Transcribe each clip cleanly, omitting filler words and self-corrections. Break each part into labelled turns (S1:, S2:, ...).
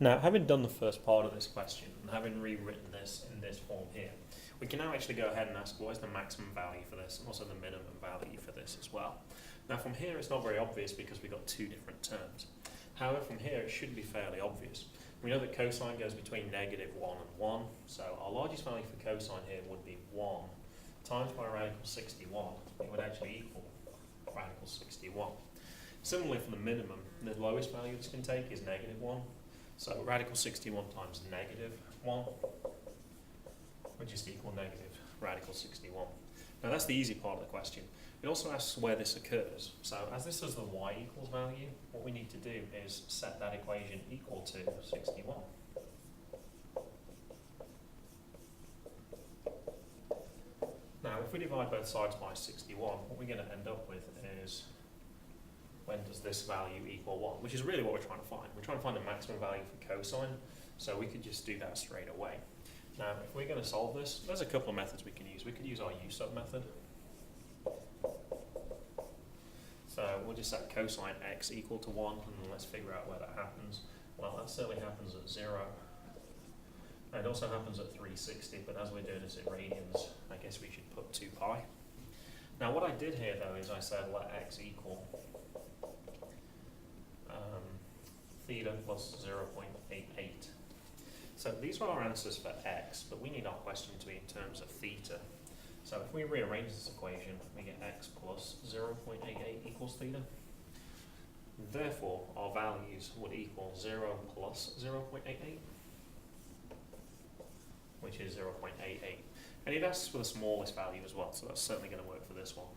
S1: Now, having done the first part of this question and having rewritten this in this form here, we can now actually go ahead and ask what is the maximum value for this and also the minimum value for this as well. Now from here it's not very obvious because we've got two different terms. However, from here it should be fairly obvious. We know that cosine goes between -1 and 1, so our largest value for cosine here would be 1 times by radical 61. It would actually equal radical 61. Similarly for the minimum, the lowest value this can take is -1. So radical 61 times -1 would just equal negative radical 61. Now that's the easy part of the question. It also asks where this occurs. So as this is the y equals value, what we need to do is set that equation equal to 61. Now if we divide both sides by 61, what we're going to end up with is when does this value equal 1, which is really what we're trying to find. We're trying to find the maximum value for cosine, so we could just do that straight away. Now, if we're going to solve this, there's a couple of methods we can use. We could use our u-sub method. So we'll just set cosine x equal to 1, and let's figure out where that happens. Well, that certainly happens at 0. And it also happens at 360, but as we're doing this in radians, I guess we should put 2 pi. Now, what I did here, though, is I said let x equal theta plus 0.88. So these are our answers for x, but we need our question to be in terms of theta. So if we rearrange this equation, we get x plus 0.88 equals theta. Therefore, our values would equal 0 plus 0.88, which is 0.88. And it asks for the smallest value as well, so that's certainly going to work for this one.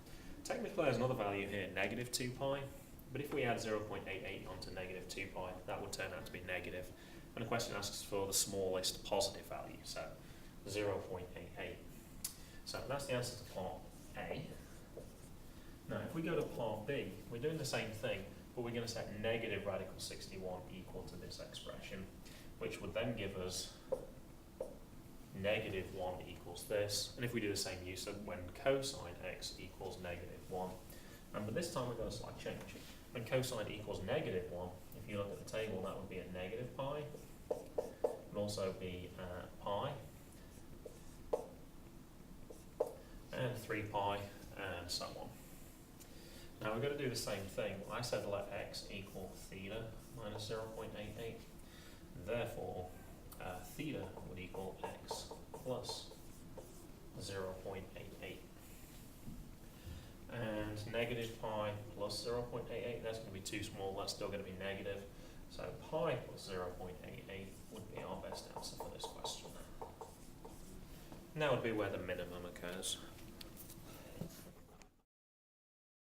S1: Technically, there's another value here, negative 2 pi. But if we add 0.88 onto negative 2 pi, that would turn out to be negative. And the question asks for the smallest positive value, so 0.88. So that's the answer to part A. Now, if we go to part B, we're doing the same thing, but we're going to set negative radical 61 equal to this expression, which would then give us -1 equals this. And if we do the same use of when cosine x equals -1, but this time we've got a slight change. When cosine equals -1, if you look at the table, that would be at negative pi. It would also be pi, and 3 pi, and so on. Now we're going to do the same thing. I said let x equal theta minus 0.88. Therefore, theta would equal x plus 0.88. And negative pi plus 0.88, that's going to be too small, that's still going to be negative. So pi plus 0.88 would be our best answer for this question. And that would be where the minimum occurs.